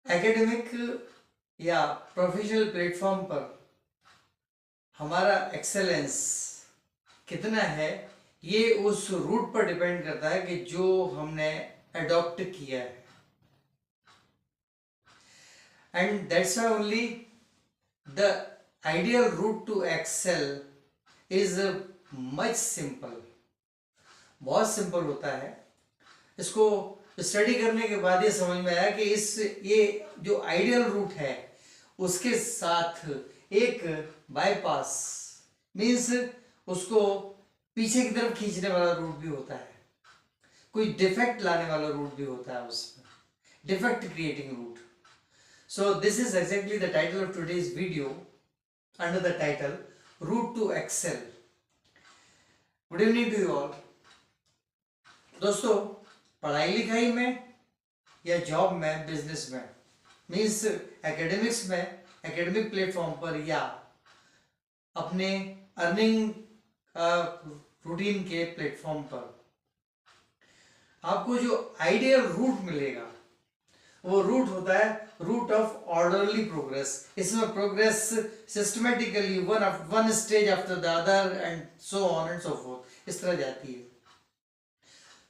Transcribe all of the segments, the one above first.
Academic या professional platform पर हमारा एक्सेलेंस कितना है, ये उस रूट पर डिपेंड करता है कि जो हमने अडॉप्ट किया है। And that's why only the ideal route to Excel is much simple. बहुत सिंपल होता है। इसको स्टडी करने के बाद ये समझ में आया कि ये जो आइडियल रूट है उसके साथ एक बाईपास मीन्स उसको पीछे की तरफ खींचने वाला रूट भी होता है, कोई डिफेक्ट लाने वाला रूट भी होता है, उसमें defect creating route. So this is exactly the title of today's video under the title route to Excel. Good evening to you all. दोस्तों, पढ़ाई लिखाई में या जॉब में, बिजनेस में, मीन्स एकेडमिक्स में, एकेडमिक प्लेटफॉर्म पर या अपने अर्निंग रूटीन के प्लेटफॉर्म पर आपको जो आइडियल रूट मिलेगा वो रूट होता है रूट ऑफ ऑर्डरली प्रोग्रेस। इसमें progress systematically one stage after the other and so on and so forth इस तरह जाती है।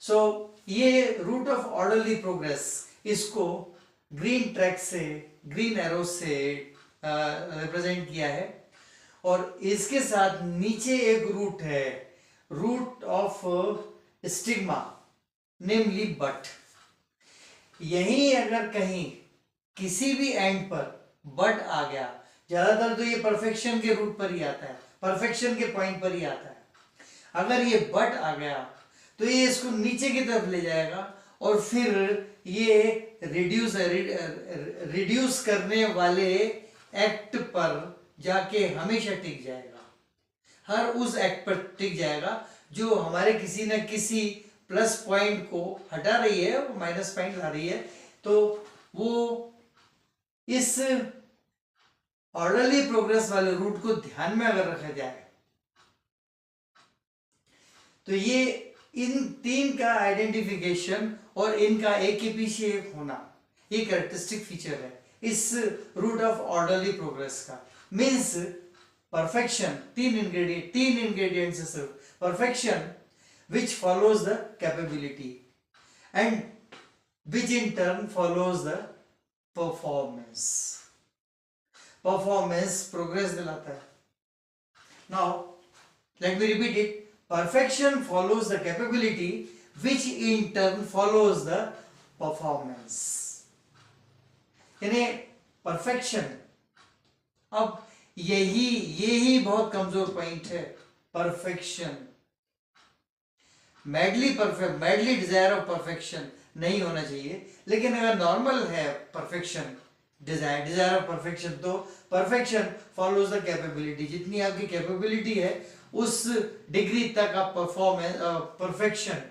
सो ये रूट ऑफ ऑर्डरली प्रोग्रेस, इसको ग्रीन ट्रैक से, ग्रीन एरो से रिप्रेजेंट किया है। और इसके साथ नीचे एक रूट है, route of stigma, namely but. यहीं अगर कहीं किसी भी एंड पर बट आ गया, ज्यादातर तो ये परफेक्शन के रूट पर ही आता है, परफेक्शन के पॉइंट पर ही आता है। अगर ये बट आ गया तो ये इसको नीचे की तरफ ले जाएगा और फिर ये रिड्यूस करने वाले एक्ट पर जाके हमेशा टिक जाएगा। हर उस एक्ट पर टिक जाएगा जो हमारे किसी न किसी प्लस पॉइंट को हटा रही है, वो माइनस पॉइंट ला रही है। तो वो इस ऑर्डरली प्रोग्रेस वाले रूट को ध्यान में अगर रखा जाए तो ये इन तीन का आइडेंटिफिकेशन और इनका एक के पीछे एक होना, ये कैरेक्टरिस्टिक फीचर है इस रूट ऑफ ऑर्डरली प्रोग्रेस का। मीन्स परफेक्शन, तीन इंग्रेडिएंट्स है सिर्फ। Perfection which follows the capability and which in turn follows the performance. Performance progress दिलाता है। Now let me repeat it. Perfection follows the capability which in turn follows the performance. यानी perfection, अब यही बहुत कमजोर point है। Perfection, madly Dzire of perfection नहीं होना चाहिए। लेकिन अगर नॉर्मल है परफेक्शन, डिजायर ऑफ परफेक्शन, तो परफेक्शन फॉलोज द कैपेबिलिटी। जितनी आपकी कैपेबिलिटी है उस डिग्री तक आप परफेक्शन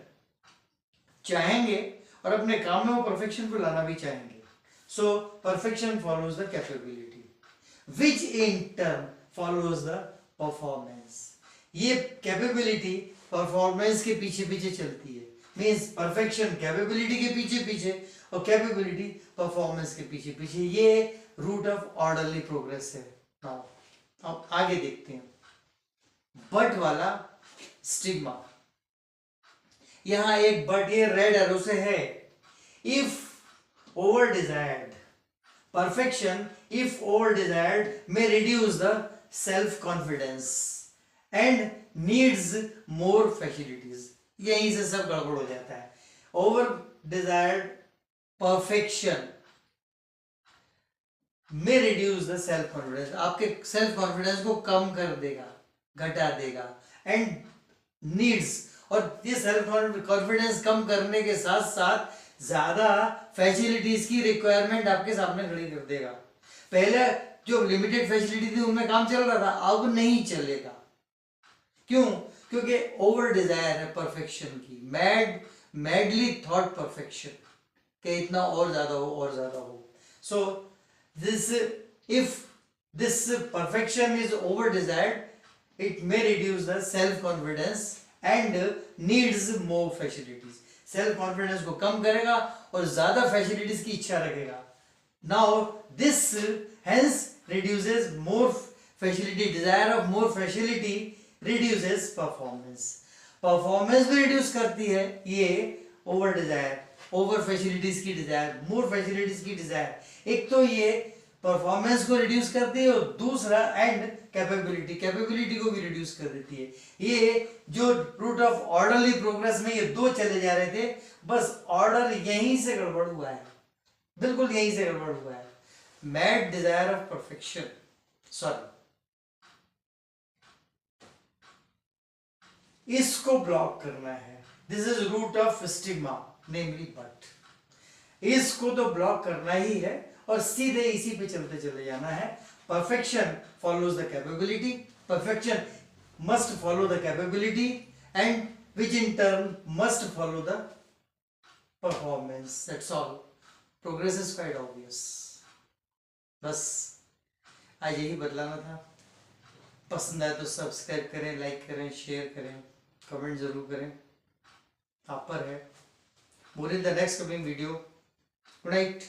चाहेंगे और अपने काम में वो परफेक्शन को लाना भी चाहेंगे। So perfection follows the capability which in turn follows the performance. ये कैपेबिलिटी परफॉर्मेंस के पीछे पीछे चलती है। मीन्स परफेक्शन कैपेबिलिटी के पीछे पीछे और कैपेबिलिटी परफॉर्मेंस के पीछे पीछे। ये रूट ऑफ ऑर्डरली प्रोग्रेस है। नाउ अब आगे देखते हैं बट वाला स्टिग्मा। यहां एक बट ये रेड एरो से है। If over desired perfection, if over desired may reduce the self confidence and needs more facilities। यहीं से सब गड़बड़ हो जाता है। ओवर डिजायर्ड परफेक्शन में रिड्यूस द सेल्फ कॉन्फिडेंस, आपके सेल्फ कॉन्फिडेंस को कम कर देगा, घटा देगा। एंड नीड्स, और ये सेल्फ कॉन्फिडेंस कम करने के साथ साथ ज्यादा फैसिलिटीज की रिक्वायरमेंट आपके सामने खड़ी कर देगा। पहले जो लिमिटेड फैसिलिटी थी उनमें काम चल रहा था, अब नहीं चलेगा। क्यों? क्योंकि ओवर डिजायर है परफेक्शन की, मैडली थॉट परफेक्शन कि इतना और ज्यादा हो और ज्यादा हो। So this, if this perfection is over desired, it may reduce the self confidence and needs more facilities. Self confidence को कम करेगा और ज्यादा फैसिलिटीज की इच्छा रखेगा। Now this hence reduces more facility, desire of more facility reduces performance. Performance भी reduce करती है ये ओवर डिजायर, ओवर फैसिलिटीज की डिजायर, मोर फैसिलिटीज की डिजायर। एक तो ये परफॉर्मेंस को रिड्यूस करती है और दूसरा एंड कैपेबिलिटी, कैपेबिलिटी को भी रिड्यूस कर देती है। ये जो रूट ऑफ ऑर्डरली प्रोग्रेस में ये दो चले जा रहे थे, बस ऑर्डर यहीं से गड़बड़ हुआ है, बिल्कुल यहीं से गड़बड़ हुआ है। Mad desire of perfection, sorry, इसको ब्लॉक करना है। This is route of stigma, namely but. इसको तो ब्लॉक करना ही है और सीधे इसी पे चलते चले जाना है। Perfection follows the capability, perfection must follow the capability and which in turn must follow the performance. That's all. Progress is quite obvious. बस आज यही बदलाना था। पसंद आए तो सब्सक्राइब करें, लाइक करें, शेयर करें, कमेंट जरूर करें। आप पर है। More in the next coming video. Good night.